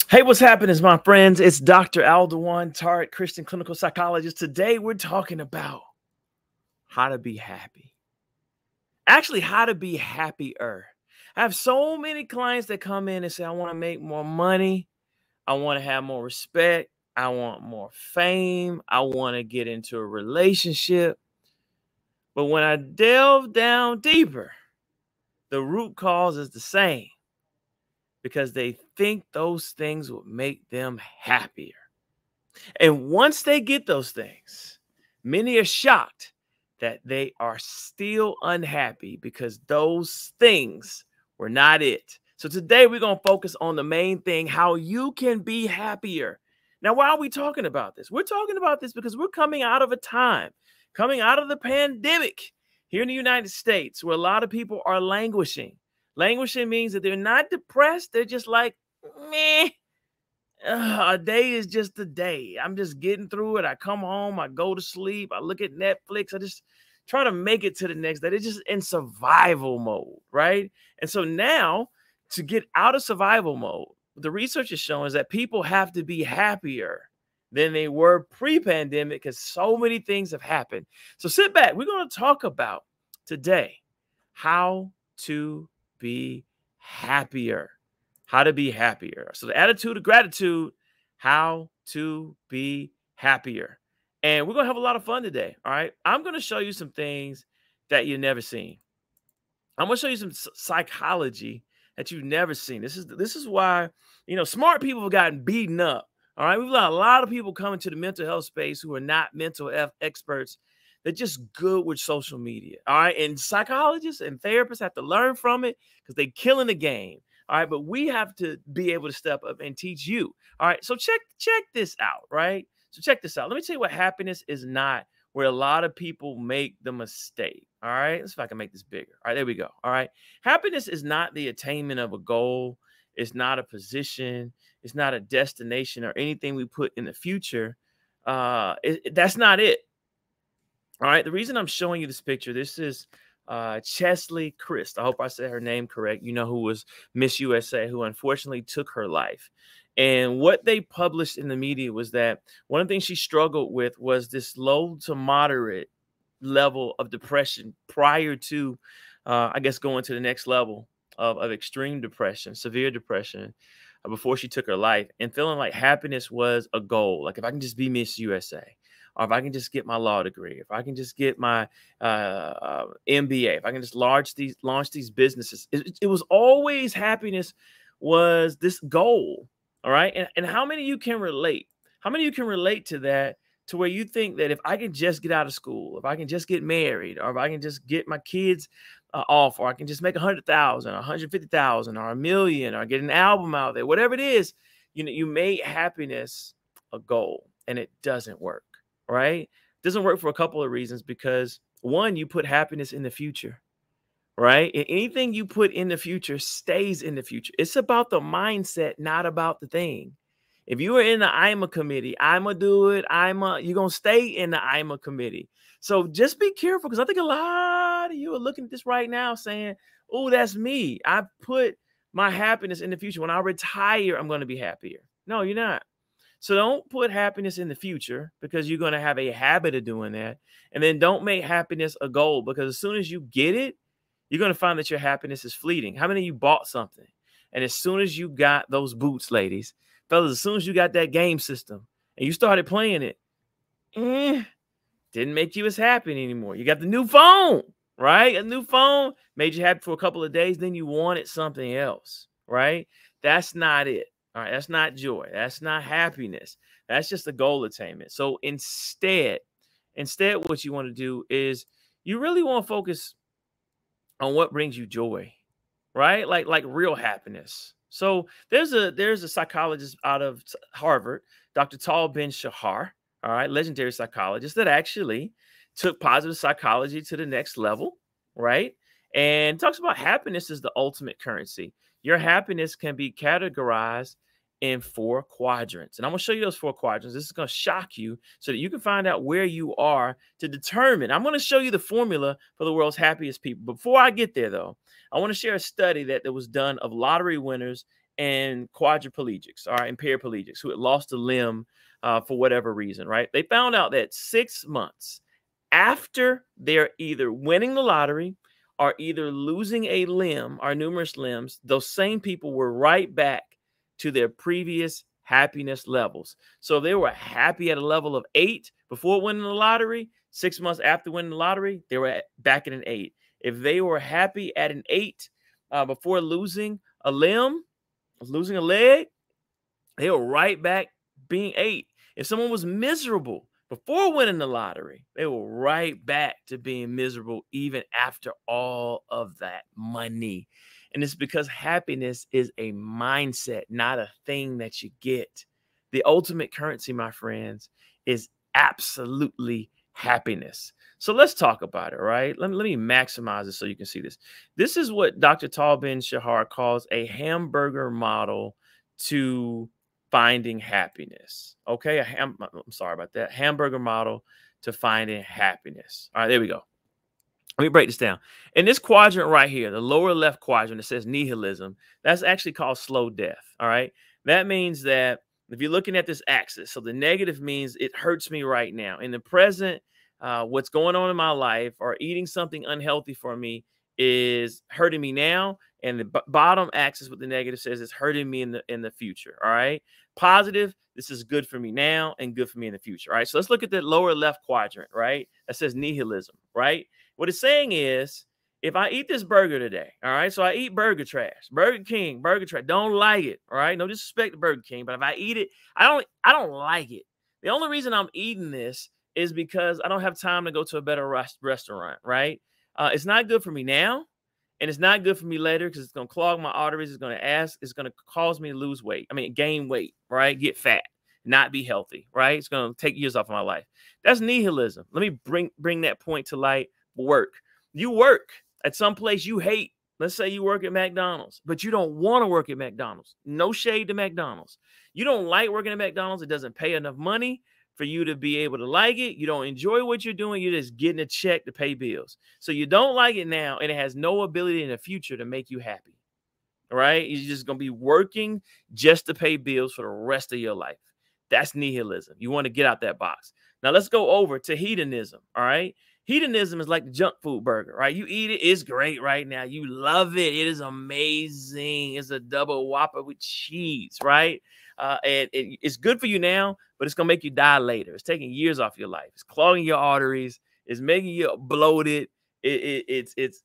Hey, what's happening, my friends? It's Dr. Aldewan Tartt, Christian clinical psychologist. Today, we're talking about how to be happy. Actually, how to be happier. I have so many clients that come in and say, I want to make more money. I want to have more respect. I want more fame. I want to get into a relationship. But when I delve down deeper, the root cause is the same because they think those things will make them happier. And once they get those things, many are shocked that they are still unhappy because those things were not it. So today we're going to focus on the main thing, how you can be happier. Now, why are we talking about this? We're talking about this because we're coming out of a time, coming out of the pandemic here in the United States, where a lot of people are languishing. Languishing means that they're not depressed. They're just like, meh. A day is just a day. I'm just getting through it. I come home, I go to sleep, I look at Netflix, I just try to make it to the next day. They're just in survival mode, right? And so now, to get out of survival mode, the research is showing is that people have to be happier than they were pre-pandemic because so many things have happened. So sit back. We're going to talk about today how to be happier. How to be happier. So the attitude of gratitude, how to be happier. And we're going to have a lot of fun today. All right. I'm going to show you some things that you've never seen. I'm going to show you some psychology that you've never seen. This is why, smart people have gotten beaten up. All right. We've got a lot of people coming to the mental health space who are not mental health experts. They're just good with social media. All right. And psychologists and therapists have to learn from it because they're killing the game. All right, but we have to be able to step up and teach you. All right, so check this out, right? So check this out. Let me tell you what happiness is not, where a lot of people make the mistake. All right, let's see if I can make this bigger. All right, there we go. All right, happiness is not the attainment of a goal. It's not a position. It's not a destination or anything we put in the future. That's not it. All right, the reason I'm showing you this picture, this is Chesley Christ. I hope I said her name correct. You know, who was Miss USA, who unfortunately took her life. And what they published in the media was that one of the things she struggled with was this low to moderate level of depression prior to, I guess, going to the next level of extreme depression, severe depression, before she took her life, and feeling like happiness was a goal. Like, if I can just be Miss USA, or if I can just get my law degree, if I can just get my MBA, if I can just launch these businesses, it was always happiness was this goal. All right. And how many of you can relate? How many of you can relate to that, to where you think that if I can just get out of school, if I can just get married, or if I can just get my kids off, or I can just make 100,000, 150,000, or 1,000,000, or get an album out there, whatever it is, you made happiness a goal, and it doesn't work. Right? It doesn't work for a couple of reasons, because one, you put happiness in the future, right? And anything you put in the future stays in the future. It's about the mindset, not about the thing. If you are in the IMA committee, I'ma do it. You're gonna stay in the IMA committee. So just be careful, because I think a lot of you are looking at this right now saying, oh, that's me. I put my happiness in the future. When I retire, I'm going to be happier. No, you're not. So don't put happiness in the future, because you're going to have a habit of doing that. And then don't make happiness a goal, because as soon as you get it, you're going to find that your happiness is fleeting. How many of you bought something, and as soon as you got those boots, ladies, fellas, as soon as you got that game system and you started playing it, didn't make you as happy anymore. You got the new phone, right? A new phone made you happy for a couple of days. Then you wanted something else, right? That's not it. All right. That's not joy. That's not happiness. That's just a goal attainment. So instead, what you want to do is you really want to focus on what brings you joy, right? Like real happiness. So there's a psychologist out of Harvard, Dr. Tal Ben Shahar, all right, legendary psychologist, that actually took positive psychology to the next level, right? And talks about happiness is the ultimate currency. Your happiness can be categorized in 4 quadrants. And I'm going to show you those 4 quadrants. This is going to shock you so that you can find out where you are to determine. I'm going to show you the formula for the world's happiest people. Before I get there, though, I want to share a study that was done of lottery winners and quadriplegics, all right, and paraplegics who had lost a limb for whatever reason, right? They found out that 6 months after they're either winning the lottery or either losing a limb or numerous limbs, those same people were right back to their previous happiness levels. So they were happy at a level of 8 before winning the lottery. 6 months after winning the lottery, they were back at an 8. If they were happy at an 8 before losing a limb, losing a leg, they were right back being 8. If someone was miserable before winning the lottery, they were right back to being miserable even after all of that money. And it's because happiness is a mindset, not a thing that you get. The ultimate currency, my friends, is absolutely happiness. So let's talk about it, right? Let me maximize it so you can see this. This is what Dr. Tal Ben Shahar calls a hamburger model to finding happiness. Okay, I'm sorry about that. Hamburger model to finding happiness. All right, there we go. Let me break this down. In this quadrant right here, the lower left quadrant, it says nihilism. That's actually called slow death. All right. That means that if you're looking at this axis, so the negative means it hurts me right now. In the present, what's going on in my life or eating something unhealthy for me is hurting me now. And the bottom axis with the negative says it's hurting me in the future. All right. Positive, this is good for me now and good for me in the future. All right. So let's look at the lower left quadrant, right? That says nihilism, right? What it's saying is, if I eat this burger today, all right, so I eat burger trash, Burger King, burger trash, don't like it, all right, no disrespect to Burger King, but if I eat it, I don't like it. The only reason I'm eating this is because I don't have time to go to a better restaurant, right? It's not good for me now, and it's not good for me later because it's going to clog my arteries. It's going to cause me to lose weight. I mean, gain weight, right? Get fat, not be healthy, right? It's going to take years off of my life. That's nihilism. Let me bring that point to light. Work. You work at some place you hate. Let's say you work at McDonald's, but you don't want to work at McDonald's. No shade to McDonald's. You don't like working at McDonald's. It doesn't pay enough money for you to be able to like it. You don't enjoy what you're doing. You're just getting a check to pay bills. So you don't like it now, and it has no ability in the future to make you happy. All right? You're just going to be working just to pay bills for the rest of your life. That's nihilism. You want to get out that box. Now let's go over to hedonism. All right? Hedonism is like the junk food burger, right? You eat it, it's great right now. You love it. It is amazing. It's a double Whopper with cheese, right? And it's good for you now, but it's going to make you die later. It's taking years off your life. It's clogging your arteries. It's making you bloated. It's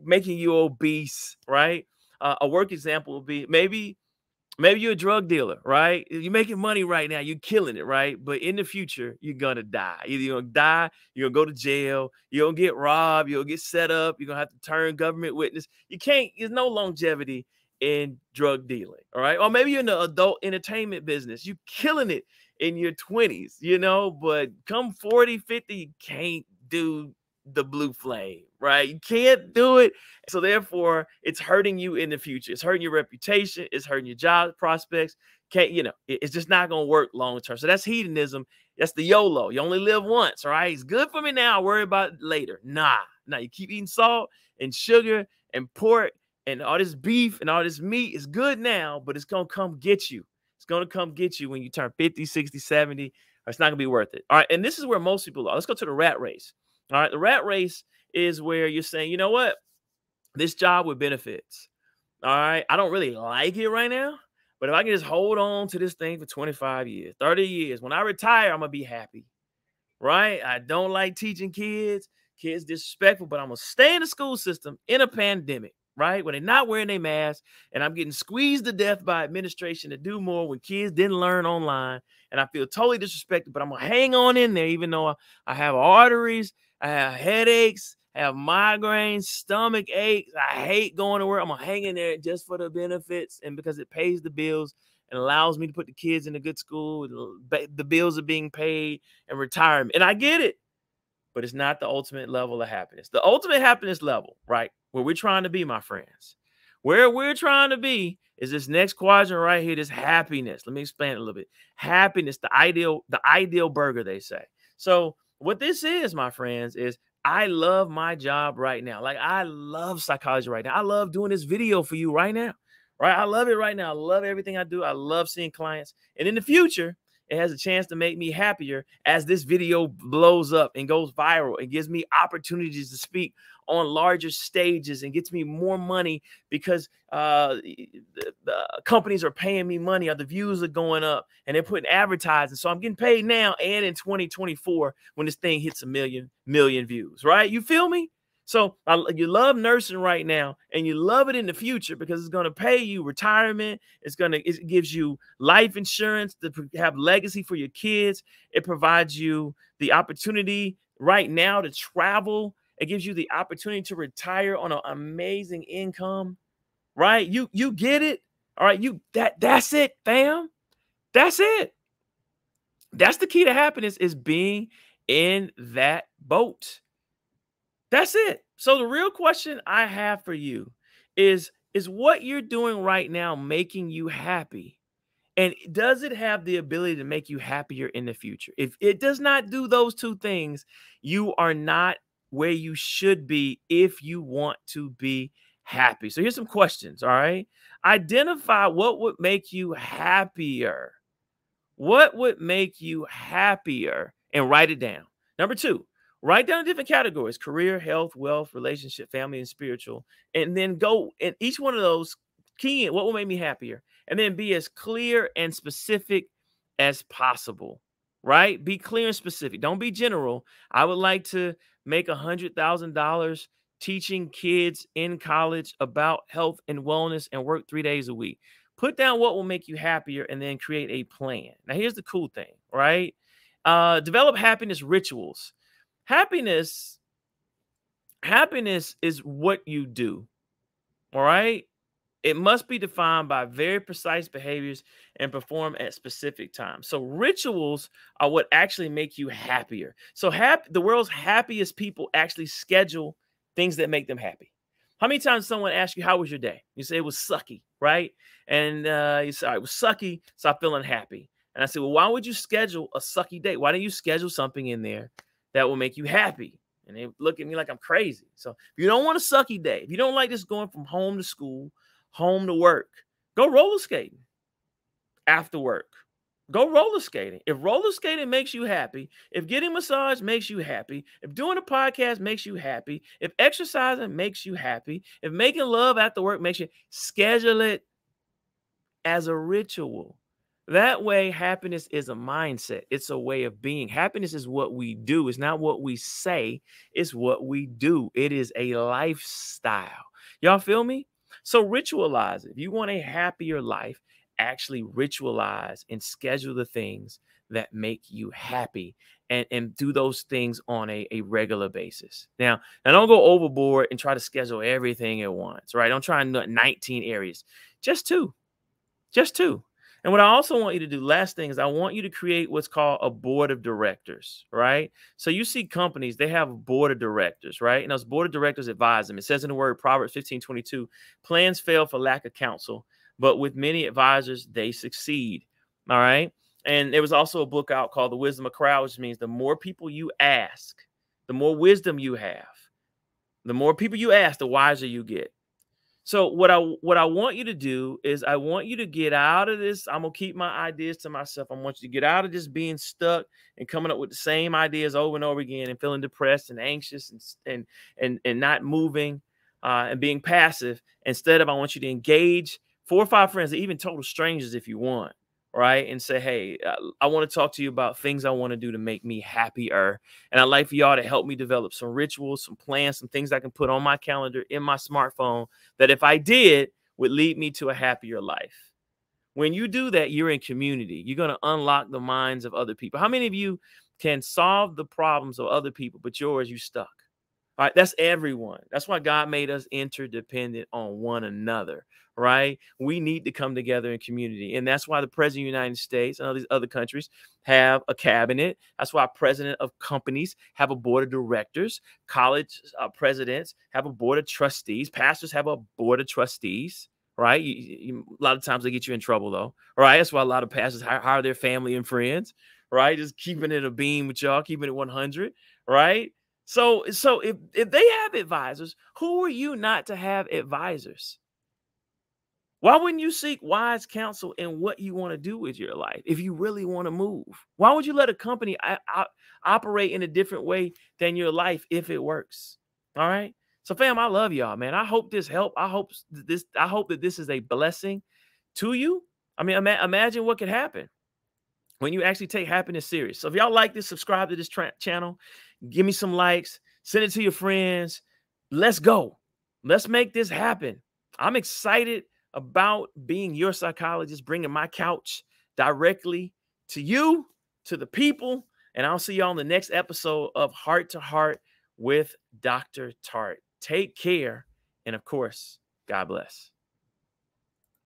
making you obese, right? A work example would be maybe you're a drug dealer, right? You're making money right now. You're killing it, right? But in the future, you're going to die. Either you're going to die, you're going to go to jail, you're going to get robbed, you'll get set up, you're going to have to turn government witness. There's no longevity in drug dealing, all right? Or maybe you're in the adult entertainment business. You're killing it in your 20s, but come 40, 50, you can't do the blue flame, right? You can't do it. So therefore, it's hurting you in the future. It's hurting your reputation. It's hurting your job prospects. It's just not going to work long term. So that's hedonism. That's the YOLO. You only live once, all right? It's good for me now. I'll worry about it later. Nah. You keep eating salt and sugar and pork and all this beef and all this meat. Is good now, but it's going to come get you. It's going to come get you when you turn 50, 60, 70. Or it's not going to be worth it. All right. And this is where most people are. Let's go to the rat race. All right. The rat race is where you're saying, you know what? This job with benefits. All right. I don't really like it right now, but if I can just hold on to this thing for 25 years, 30 years, when I retire, I'm going to be happy. Right. I don't like teaching kids disrespectful, but I'm going to stay in the school system in a pandemic. Right. When they're not wearing their mask and I'm getting squeezed to death by administration to do more when kids didn't learn online. And I feel totally disrespected, but I'm going to hang on in there, even though I have arteries. I have headaches, I have migraines, stomach aches. I hate going to work. I'm going to hang in there just for the benefits and because it pays the bills and allows me to put the kids in a good school. The bills are being paid and retirement. And I get it, but it's not the ultimate level of happiness. The ultimate happiness level, right, where we're trying to be, my friends, where we're trying to be is this next quadrant right here, this happiness. Let me explain it a little bit. Happiness, the ideal burger, they say. So what this is, my friends, is I love my job right now. Like I love psychology right now. I love doing this video for you right now, right? I love it right now. I love everything I do. I love seeing clients. And in the future, it has a chance to make me happier as this video blows up and goes viral and gives me opportunities to speak on larger stages and gets me more money because the companies are paying me money, or the views are going up and they're putting advertising. So I'm getting paid now and in 2024 when this thing hits a million views, right? You feel me? So you love nursing right now and you love it in the future because it's going to pay you retirement. It gives you life insurance to have legacy for your kids. It provides you the opportunity right now to travel. It gives you the opportunity to retire on an amazing income, right? You get it. All right. That's it, fam. That's it. That's the key to happiness, is being in that boat. That's it. So the real question I have for you is what you're doing right now making you happy? And does it have the ability to make you happier in the future? If it does not do those two things, you are not where you should be if you want to be happy. So here's some questions, all right? Identify what would make you happier. What would make you happier? And write it down. Number two, write down different categories: career, health, wealth, relationship, family, and spiritual. And then go in each one of those, key in what will make me happier. And then be as clear and specific as possible, right? Be clear and specific. Don't be general. I would like to make $100,000 teaching kids in college about health and wellness and work 3 days a week. Put down what will make you happier and then create a plan. Now, here's the cool thing, right? Develop happiness rituals. Happiness is what you do, all right? It must be defined by very precise behaviors and performed at specific times. So rituals are what actually make you happier. So the world's happiest people actually schedule things that make them happy. How many times someone asks you, how was your day? You say it was sucky, right? And you say, it was sucky, so I'm feeling happy. And I say, well, why would you schedule a sucky day? Why don't you schedule something in there that will make you happy? And they look at me like I'm crazy. So if you don't want a sucky day, if you don't like just going from home to school, home to work, go roller skating after work. Go roller skating. If roller skating makes you happy, if getting massage makes you happy, if doing a podcast makes you happy, if exercising makes you happy, if making love after work makes you, schedule it as a ritual. That way, happiness is a mindset. It's a way of being. Happiness is what we do. It's not what we say. It's what we do. It is a lifestyle. Y'all feel me? So ritualize it. If you want a happier life, actually ritualize and schedule the things that make you happy, and do those things on a regular basis. Now, don't go overboard and try to schedule everything at once, right? Don't try 19 areas. Just two. Just two. And what I also want you to do, last thing, is I want you to create what's called a board of directors, right? So you see companies, they have a board of directors, right? And those board of directors advise them. It says in the word Proverbs 15:22, plans fail for lack of counsel, but with many advisors, they succeed, all right? And there was also a book out called The Wisdom of Crowd, which means the more people you ask, the more wisdom you have. The more people you ask, the wiser you get. So what I want you to do is I want you to get out of this. I'm going to keep my ideas to myself. I want you to get out of just being stuck and coming up with the same ideas over and over again and feeling depressed and anxious and not moving and being passive. Instead of, I want you to engage 4 or 5 friends, or even total strangers if you want, right? And say, hey, I want to talk to you about things I want to do to make me happier. And I'd like for y'all to help me develop some rituals, some plans, some things I can put on my calendar in my smartphone that if I did would lead me to a happier life. When you do that, you're in community. You're going to unlock the minds of other people. How many of you can solve the problems of other people, but yours, you stuck? All right, that's everyone. That's why God made us interdependent on one another, right? We need to come together in community. And that's why the president of the United States and all these other countries have a cabinet. That's why president of companies have a board of directors. College presidents have a board of trustees. Pastors have a board of trustees, right? A lot of times they get you in trouble, though, right? That's why a lot of pastors hire their family and friends, right? Just keeping it a beam with y'all, keeping it 100, right? So if they have advisors, who are you not to have advisors? Why wouldn't you seek wise counsel in what you want to do with your life if you really want to move? Why would you let a company operate in a different way than your life if it works? All right. So, fam, I love y'all, man. I hope this helped. I hope that this is a blessing to you. I mean, imagine what could happen when you actually take happiness serious. So if y'all like this, subscribe to this channel. Give me some likes. Send it to your friends. Let's go. Let's make this happen. I'm excited about being your psychologist, bringing my couch directly to you, to the people. And I'll see y'all on the next episode of Heart to Heart with Dr. Tartt. Take care. And of course, God bless.